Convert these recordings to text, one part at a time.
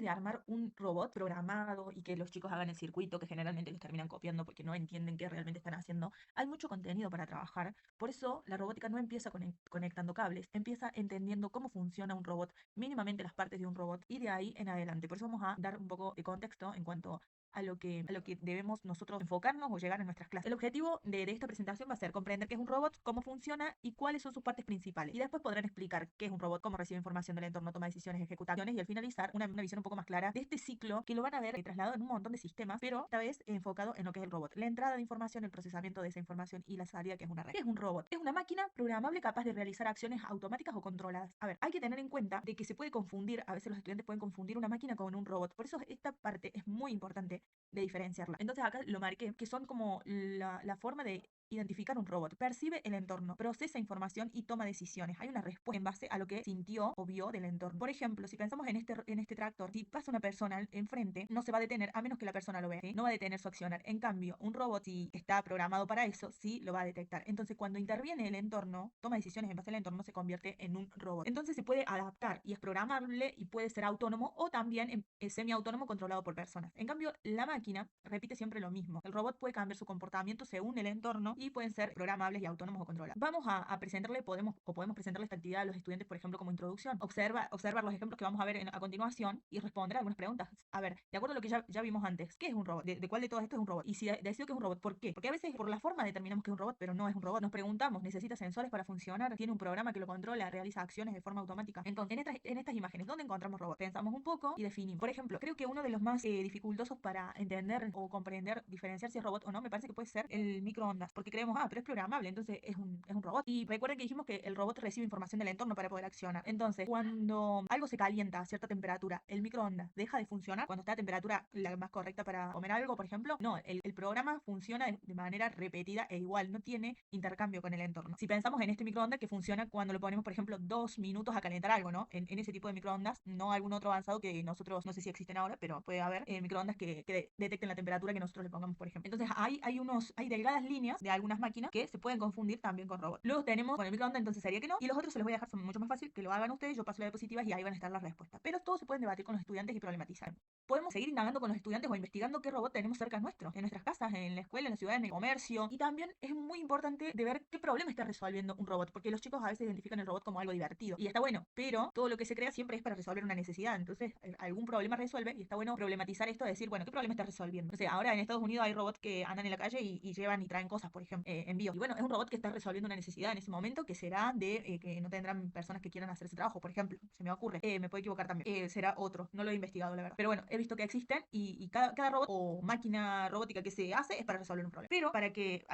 de armar un robot programado y que los chicos hagan el circuito, que generalmente los terminan copiando porque no entienden qué realmente están haciendo, hay mucho contenido para trabajar. Por eso la robótica no empieza conectando cables, empieza entendiendo cómo funciona un robot, mínimamente las partes de un robot, y de ahí en adelante. Por eso vamos a dar un poco de contexto en cuanto a lo que debemos nosotros enfocarnos o llegar en nuestras clases. El objetivo de esta presentación va a ser comprender qué es un robot, cómo funciona y cuáles son sus partes principales. Y después podrán explicar qué es un robot, cómo recibe información del entorno, toma decisiones, ejecuta acciones, y al finalizar una visión un poco más clara de este ciclo que lo van a ver trasladado en un montón de sistemas, pero esta vez enfocado en lo que es el robot. La entrada de información, el procesamiento de esa información y la salida, que es una red. ¿Qué es un robot? Es una máquina programable capaz de realizar acciones automáticas o controladas. A ver, hay que tener en cuenta de que se puede confundir, a veces los estudiantes pueden confundir una máquina con un robot. Por eso esta parte es muy importante de diferenciarla. Entonces acá lo marqué, que son como la forma de identificar un robot. Percibe el entorno, procesa información y toma decisiones. Hay una respuesta en base a lo que sintió o vio del entorno. Por ejemplo, si pensamos en este tractor, si pasa una persona enfrente, no se va a detener a menos que la persona lo vea, ¿sí? No va a detener su accionar. En cambio, un robot, si está programado para eso, sí lo va a detectar. Entonces, cuando interviene el entorno, toma decisiones en base al entorno, se convierte en un robot. Entonces, se puede adaptar y es programable y puede ser autónomo o también semiautónomo controlado por personas. En cambio, la máquina repite siempre lo mismo. El robot puede cambiar su comportamiento según el entorno y pueden ser programables y autónomos o controlables. Vamos a presentarle, podemos presentarle esta actividad a los estudiantes, por ejemplo, como introducción. Observar los ejemplos que vamos a ver a continuación y responder algunas preguntas. A ver, de acuerdo a lo que ya vimos antes, ¿qué es un robot? ¿De cuál de todo esto es un robot? Y si decido que es un robot, ¿por qué? Porque a veces por la forma determinamos que es un robot, pero no es un robot. Nos preguntamos, ¿necesita sensores para funcionar? ¿Tiene un programa que lo controla? ¿Realiza acciones de forma automática? Entonces, en estas imágenes, ¿dónde encontramos robots? Pensamos un poco y definimos. Por ejemplo, creo que uno de los más dificultosos para entender o comprender, diferenciar si es robot o no, me parece que puede ser el microondas, porque creemos, pero es programable, entonces es un robot. Y recuerden que dijimos que el robot recibe información del entorno para poder accionar. Entonces, cuando algo se calienta a cierta temperatura, el microondas deja de funcionar cuando está a temperatura la más correcta para comer algo, por ejemplo. No, el programa funciona de manera repetida e igual, no tiene intercambio con el entorno. Si pensamos en este microondas que funciona cuando lo ponemos, por ejemplo, 2 minutos a calentar algo, ¿no? En ese tipo de microondas, no algún otro avanzado que nosotros, no sé si existen ahora, pero puede haber microondas que detecten la temperatura que nosotros le pongamos, por ejemplo. Entonces, hay delgadas líneas de algunas máquinas que se pueden confundir también con robots. Luego tenemos con el microondas, entonces sería que no, y los otros se los voy a dejar, son mucho más fácil, que lo hagan ustedes, yo paso las diapositivas y ahí van a estar las respuestas. Pero todos se pueden debatir con los estudiantes y problematizar. Podemos seguir indagando con los estudiantes o investigando qué robot tenemos cerca nuestro, en nuestras casas, en la escuela, en la ciudad, en el comercio. Y también es muy importante de ver qué problema está resolviendo un robot, porque los chicos a veces identifican el robot como algo divertido. Y está bueno, pero todo lo que se crea siempre es para resolver una necesidad. Entonces, algún problema resuelve y está bueno problematizar esto, de decir, bueno, ¿qué problema está resolviendo? O sea, ahora en Estados Unidos hay robots que andan en la calle y llevan y traen cosas, por ejemplo, envíos. Y bueno, es un robot que está resolviendo una necesidad en ese momento, que será de que no tendrán personas que quieran hacer ese trabajo, por ejemplo. Se me ocurre. Me puedo equivocar también. Será otro. No lo he investigado, la verdad. Pero bueno, he visto que existen y cada robot o máquina robótica que se hace es para resolver un problema. Pero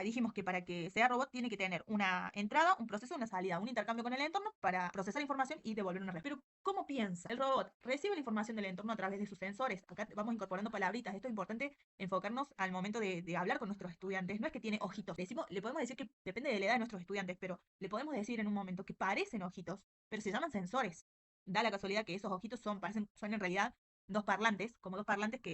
dijimos que para que sea robot tiene que tener una entrada, un proceso, una salida, un intercambio con el entorno para procesar información y devolver una respuesta. Pero ¿cómo piensa? El robot recibe la información del entorno a través de sus sensores. Acá vamos incorporando palabritas. Esto es importante enfocarnos al momento de hablar con nuestros estudiantes. No es que tiene ojitos. Le podemos decir que depende de la edad de nuestros estudiantes, pero le podemos decir en un momento que parecen ojitos, pero se llaman sensores. Da la casualidad que esos ojitos son en realidad como dos parlantes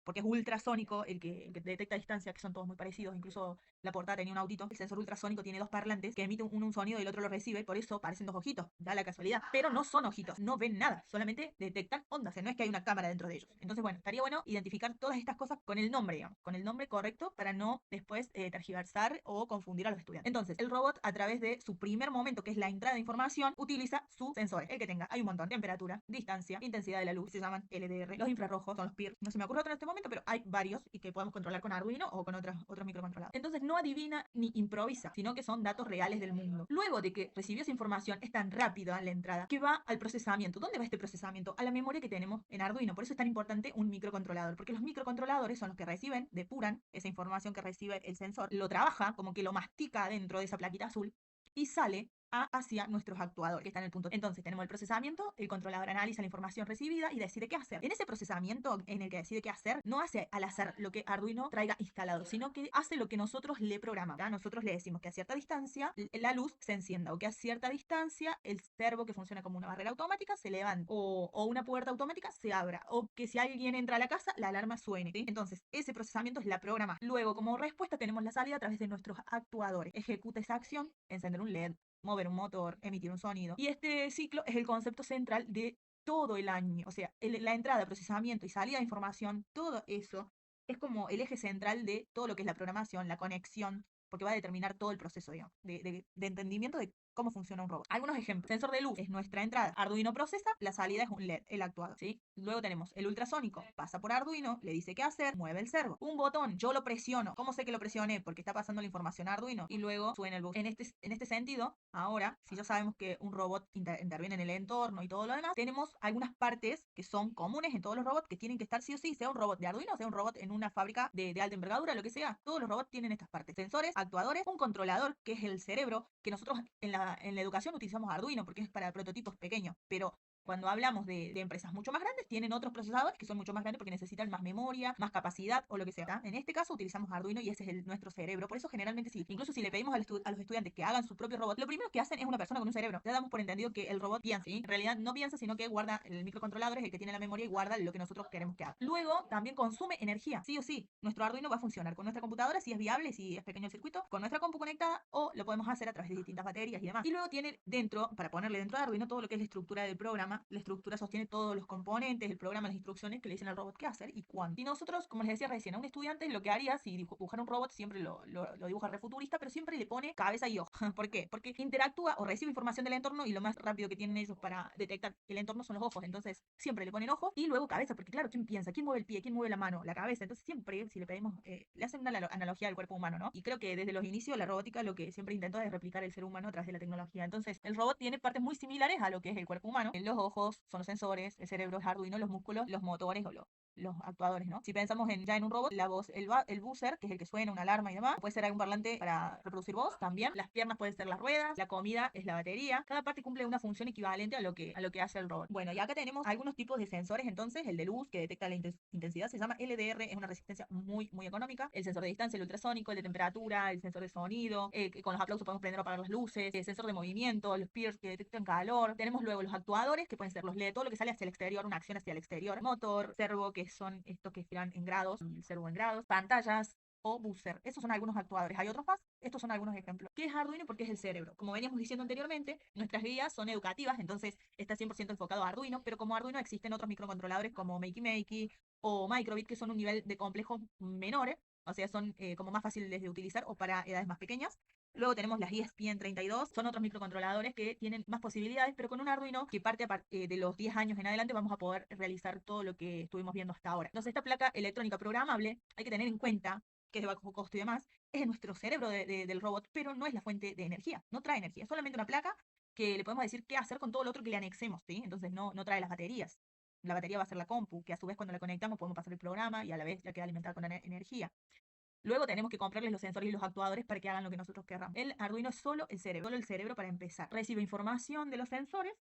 porque es ultrasónico el que detecta a distancia, que son todos muy parecidos. Incluso la portada tenía un autito. El sensor ultrasónico tiene dos parlantes que emiten un sonido y el otro lo recibe, por eso parecen dos ojitos. Da la casualidad. Pero no son ojitos, no ven nada, solamente detectan ondas. O sea, no es que hay una cámara dentro de ellos. Entonces, bueno, estaría bueno identificar todas estas cosas con el nombre, digamos, con el nombre correcto para no después tergiversar o confundir a los estudiantes. Entonces, el robot, a través de su primer momento, que es la entrada de información, utiliza sus sensores. El que tenga, hay un montón: temperatura, distancia, intensidad de la luz, se llaman LDR, los infrarrojos son los PIR. No se me ocurre otro en este momento, pero hay varios y que podemos controlar con Arduino o con otros microcontroladores. Entonces, no adivina ni improvisa, sino que son datos reales del mundo. Luego de que recibió esa información, es tan rápida la entrada que va al procesamiento. ¿Dónde va este procesamiento? A la memoria que tenemos en Arduino. Por eso es tan importante un microcontrolador, porque los microcontroladores son los que reciben, depuran esa información que recibe el sensor, lo trabaja, como que lo mastica dentro de esa plaquita azul y sale hacia nuestros actuadores, que están en el punto. Entonces tenemos el procesamiento, el controlador analiza la información recibida y decide qué hacer. En ese procesamiento en el que decide qué hacer, no hace al azar lo que Arduino traiga instalado, sino que hace lo que nosotros le programamos, ¿ya? Nosotros le decimos que a cierta distancia la luz se encienda, o que a cierta distancia el servo, que funciona como una barrera automática, se levante, o una puerta automática se abra, o que si alguien entra a la casa, la alarma suene, ¿sí? Entonces ese procesamiento es la programa. Luego, como respuesta, tenemos la salida a través de nuestros actuadores. Ejecuta esa acción: encender un LED, mover un motor, emitir un sonido. Y este ciclo es el concepto central de todo el año. O sea, la entrada, procesamiento y salida de información, todo eso es como el eje central de todo lo que es la programación, la conexión, porque va a determinar todo el proceso, digamos, de entendimiento de cómo funciona un robot. Algunos ejemplos. Sensor de luz es nuestra entrada. Arduino procesa, la salida es un LED, el actuador, ¿sí? Luego tenemos el ultrasónico. Pasa por Arduino, le dice qué hacer, mueve el servo. Un botón, yo lo presiono. ¿Cómo sé que lo presioné? Porque está pasando la información a Arduino y luego suena el bus. En este sentido, ahora, si ya sabemos que un robot interviene en el entorno y todo lo demás, tenemos algunas partes que son comunes en todos los robots que tienen que estar sí o sí, sea un robot de Arduino, sea un robot en una fábrica de alta envergadura, lo que sea. Todos los robots tienen estas partes. Sensores, actuadores, un controlador, que es el cerebro, que nosotros en la educación utilizamos Arduino porque es para prototipos pequeños, pero cuando hablamos de empresas mucho más grandes, tienen otros procesadores que son mucho más grandes porque necesitan más memoria, más capacidad o lo que sea. ¿Tá? En este caso utilizamos Arduino y ese es nuestro cerebro. Por eso generalmente sí. Incluso si le pedimos a los estudiantes que hagan su propio robot, lo primero que hacen es una persona con un cerebro. Ya damos por entendido que el robot piensa. ¿Sí? En realidad no piensa, sino que guarda el microcontrolador, es el que tiene la memoria y guarda lo que nosotros queremos que haga. Luego también consume energía. Sí o sí. Nuestro Arduino va a funcionar con nuestra computadora si es viable, si es pequeño el circuito, con nuestra compu conectada o lo podemos hacer a través de distintas baterías y demás. Y luego tiene dentro, para ponerle dentro de Arduino, todo lo que es la estructura del programa. La estructura sostiene todos los componentes, el programa, las instrucciones que le dicen al robot qué hacer y cuándo. Y nosotros, como les decía recién, a un estudiante lo que haría si dibujara un robot, siempre lo dibuja refuturista, pero siempre le pone cabeza y ojo. ¿Por qué? Porque interactúa o recibe información del entorno y lo más rápido que tienen ellos para detectar el entorno son los ojos. Entonces, siempre le ponen ojos y luego cabeza, porque claro, ¿quién piensa? ¿Quién mueve el pie? ¿Quién mueve la mano? La cabeza. Entonces, siempre, si le pedimos, le hacen una analogía al cuerpo humano, ¿no? Y creo que desde los inicios la robótica lo que siempre intentó es replicar el ser humano a través de la tecnología. Entonces, el robot tiene partes muy similares a lo que es el cuerpo humano. Los ojos son los sensores, el cerebro es Arduino, los músculos, los motores o los actuadores, ¿no? Si pensamos ya en un robot, la voz, el buzzer, que es el que suena, una alarma y demás, puede ser algún parlante para reproducir voz también. Las piernas pueden ser las ruedas, la comida es la batería. Cada parte cumple una función equivalente a lo que hace el robot. Bueno, y acá tenemos algunos tipos de sensores, entonces, el de luz, que detecta la intensidad, se llama LDR, es una resistencia muy, muy económica. El sensor de distancia, el ultrasónico, el de temperatura, el sensor de sonido, que con los aplausos podemos prender o apagar las luces, el sensor de movimiento, los peers que detectan calor. Tenemos luego los actuadores, que pueden ser los LED, todo lo que sale hacia el exterior, una acción hacia el exterior. Motor, servo, que son estos que giran en grados, el servo en grados. Pantallas, o buzzer. Esos son algunos actuadores. Hay otros más. Estos son algunos ejemplos. ¿Qué es Arduino? Porque es el cerebro. Como veníamos diciendo anteriormente, nuestras guías son educativas, entonces está 100% enfocado a Arduino, pero como Arduino existen otros microcontroladores como Makey Makey o Microbit, que son un nivel de complejo menores, o sea, son como más fáciles de utilizar o para edades más pequeñas. Luego tenemos las ESPN32, son otros microcontroladores que tienen más posibilidades, pero con un Arduino que parte de los 10 años en adelante vamos a poder realizar todo lo que estuvimos viendo hasta ahora. Entonces esta placa electrónica programable hay que tener en cuenta que es de bajo costo y demás, es en nuestro cerebro del robot, pero no es la fuente de energía, no trae energía, es solamente una placa que le podemos decir qué hacer con todo lo otro que le anexemos, ¿sí? Entonces no trae las baterías. La batería va a ser la compu, que a su vez cuando la conectamos podemos pasar el programa y a la vez ya queda alimentada con energía. Luego tenemos que comprarles los sensores y los actuadores para que hagan lo que nosotros querramos. El Arduino es solo el cerebro para empezar. Recibe información de los sensores.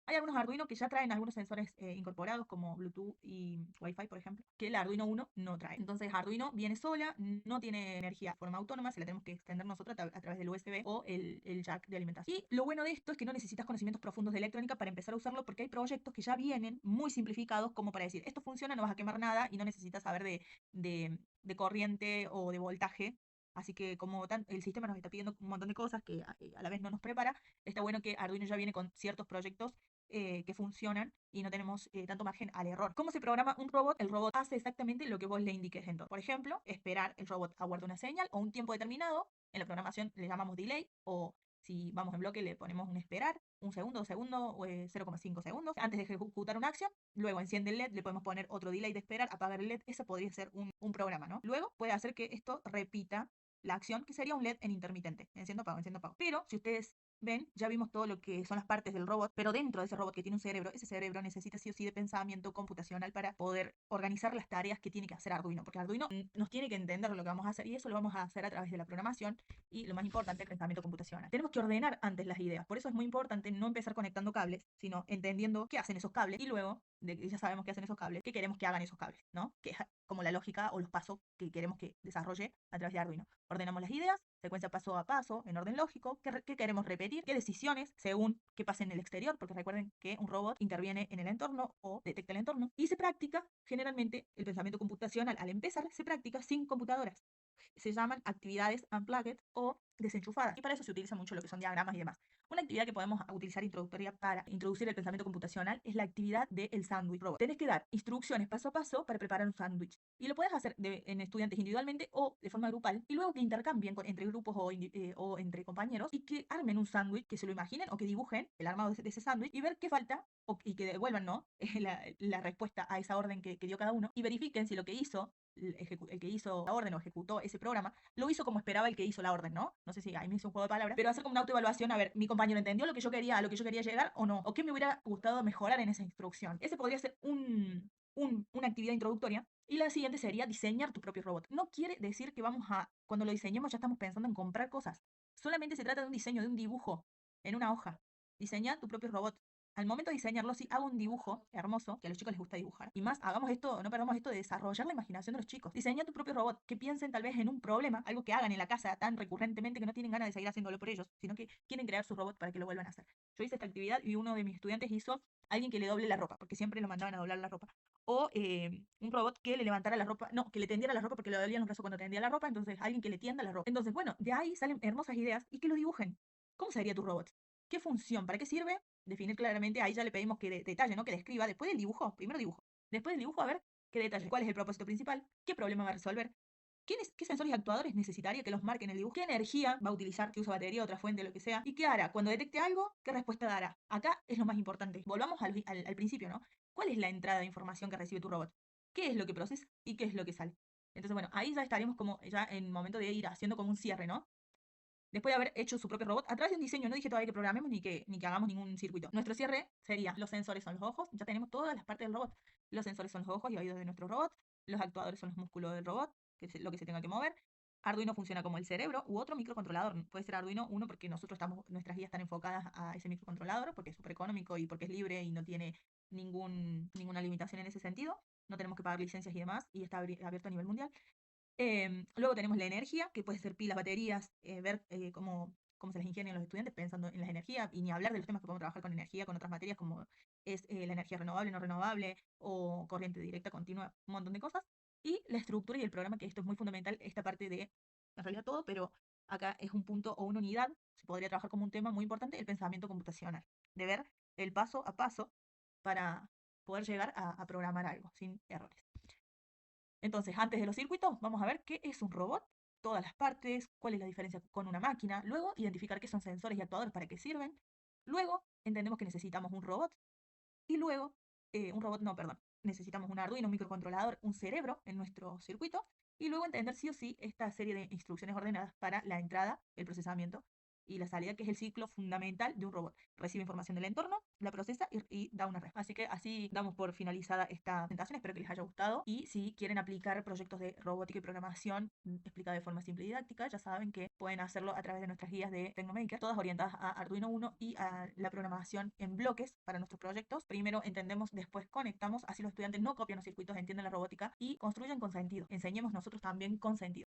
Hay algunos Arduino que ya traen algunos sensores incorporados como Bluetooth y Wi-Fi, por ejemplo, que el Arduino 1 no trae. Entonces Arduino viene sola, no tiene energía de forma autónoma, se la tenemos que extender nosotros a través del USB o el jack de alimentación. Y lo bueno de esto es que no necesitas conocimientos profundos de electrónica para empezar a usarlo porque hay proyectos que ya vienen muy simplificados como para decir, esto funciona, no vas a quemar nada y no necesitas saber de corriente o de voltaje. Así que como el sistema nos está pidiendo un montón de cosas que a la vez no nos prepara, está bueno que Arduino ya viene con ciertos proyectos que funcionan y no tenemos tanto margen al error. ¿Cómo se programa un robot? El robot hace exactamente lo que vos le indiques dentro. Por ejemplo, esperar, el robot aguarda una señal o un tiempo determinado. En la programación le llamamos delay o si vamos en bloque le ponemos un esperar, un segundo, 2 segundos o 0,5 segundos antes de ejecutar una acción. Luego enciende el LED, le podemos poner otro delay de esperar, apagar el LED. Ese podría ser un programa, ¿no? Luego puede hacer que esto repita la acción, que sería un LED en intermitente. Enciendo, apago, enciendo, apago. Pero si ustedes ven, ya vimos todo lo que son las partes del robot, pero dentro de ese robot que tiene un cerebro, ese cerebro necesita sí o sí de pensamiento computacional para poder organizar las tareas que tiene que hacer Arduino, porque Arduino nos tiene que entender lo que vamos a hacer y eso lo vamos a hacer a través de la programación y lo más importante, el pensamiento computacional. Tenemos que ordenar antes las ideas, por eso es muy importante no empezar conectando cables, sino entendiendo qué hacen esos cables y luego de que ya sabemos qué hacen esos cables, qué queremos que hagan esos cables, ¿no? Que es como la lógica o los pasos que queremos que desarrolle a través de Arduino. Ordenamos las ideas, secuencia paso a paso, en orden lógico, qué queremos repetir, qué decisiones según qué pasa en el exterior, porque recuerden que un robot interviene en el entorno o detecta el entorno, y se practica, generalmente, el pensamiento computacional al empezar, se practica sin computadoras. Se llaman actividades unplugged o desenchufadas. Y para eso se utiliza mucho lo que son diagramas y demás. Una actividad que podemos utilizar introductoria para introducir el pensamiento computacional es la actividad del sándwich robot. Tenés que dar instrucciones paso a paso para preparar un sándwich. Y lo puedes hacer en estudiantes individualmente o de forma grupal. Y luego que intercambien entre grupos o entre compañeros y que armen un sándwich, que se lo imaginen o que dibujen el armado de ese sándwich y ver qué falta y que devuelvan, ¿no? La respuesta a esa orden que dio cada uno y verifiquen si lo que hizo el que hizo la orden o ejecutó ese programa, lo hizo como esperaba el que hizo la orden, ¿no? No sé si ahí me hizo un juego de palabras, pero hacer como una autoevaluación, a ver, mi compañero entendió lo que yo quería, a lo que yo quería llegar o no, o qué me hubiera gustado mejorar en esa instrucción. Ese podría ser una actividad introductoria. Y la siguiente sería diseñar tu propio robot. No quiere decir que cuando lo diseñemos ya estamos pensando en comprar cosas. Solamente se trata de un diseño, de un dibujo en una hoja. Diseña tu propio robot. Al momento de diseñarlo, sí, hago un dibujo hermoso, que a los chicos les gusta dibujar. Y más, hagamos esto, no perdamos esto de desarrollar la imaginación de los chicos. Diseña tu propio robot, que piensen tal vez en un problema, algo que hagan en la casa tan recurrentemente que no tienen ganas de seguir haciéndolo por ellos, sino que quieren crear su robot para que lo vuelvan a hacer. Yo hice esta actividad y uno de mis estudiantes hizo alguien que le doble la ropa, porque siempre lo mandaban a doblar la ropa. O un robot que le levantara la ropa, no, que le tendiera la ropa porque le dolían los brazos cuando tendía la ropa, entonces alguien que le tienda la ropa. Entonces, bueno, de ahí salen hermosas ideas y que lo dibujen. ¿Cómo sería tu robot? ¿Qué función? ¿Para qué sirve? Definir claramente, ahí ya le pedimos que detalle, ¿no? Que describa, después del dibujo, primero dibujo, después del dibujo, a ver qué detalle, cuál es el propósito principal, qué problema va a resolver, qué sensores y actuadores necesitaría que los marquen en el dibujo, qué energía va a utilizar, si usa batería, otra fuente, lo que sea, y qué hará, cuando detecte algo, qué respuesta dará. Acá es lo más importante. Volvamos al principio, ¿no? ¿Cuál es la entrada de información que recibe tu robot? ¿Qué es lo que procesa y qué es lo que sale? Entonces, bueno, ahí ya estaremos como ya en el momento de ir haciendo como un cierre, ¿no? Después de haber hecho su propio robot a través de un diseño. No dije todavía que programemos ni que hagamos ningún circuito. Nuestro cierre sería, los sensores son los ojos, ya tenemos todas las partes del robot. Los sensores son los ojos y oídos de nuestro robot, los actuadores son los músculos del robot, que es lo que se tenga que mover. Arduino funciona como el cerebro u otro microcontrolador. Puede ser Arduino uno porque nuestras guías están enfocadas a ese microcontrolador, porque es súper económico y porque es libre y no tiene ninguna limitación en ese sentido. No tenemos que pagar licencias y demás, y está abierto a nivel mundial. Luego tenemos la energía, que puede ser pilas, baterías, ver cómo se las ingenian los estudiantes pensando en las energías, y ni hablar de los temas que podemos trabajar con energía, con otras materias como es la energía renovable, no renovable, o corriente directa, continua, un montón de cosas. Y la estructura y el programa, que esto es muy fundamental, esta parte de, en realidad todo, pero acá es un punto o una unidad, se podría trabajar como un tema muy importante, el pensamiento computacional, de ver el paso a paso para poder llegar a programar algo sin errores. Entonces, antes de los circuitos, vamos a ver qué es un robot, todas las partes, cuál es la diferencia con una máquina, luego identificar qué son sensores y actuadores, para qué sirven, luego entendemos que necesitamos un robot, y luego, un robot no, perdón, necesitamos un Arduino, un microcontrolador, un cerebro en nuestro circuito, y luego entender sí o sí esta serie de instrucciones ordenadas para la entrada, el procesamiento y la salida, que es el ciclo fundamental de un robot. Recibe información del entorno, la procesa y da una respuesta. Así que así damos por finalizada esta presentación. Espero que les haya gustado. Y si quieren aplicar proyectos de robótica y programación explicada de forma simple y didáctica, ya saben que pueden hacerlo a través de nuestras guías de Tecnomaker, todas orientadas a Arduino Uno y a la programación en bloques para nuestros proyectos. Primero entendemos, después conectamos, así los estudiantes no copian los circuitos, entienden la robótica y construyen con sentido. Enseñemos nosotros también con sentido.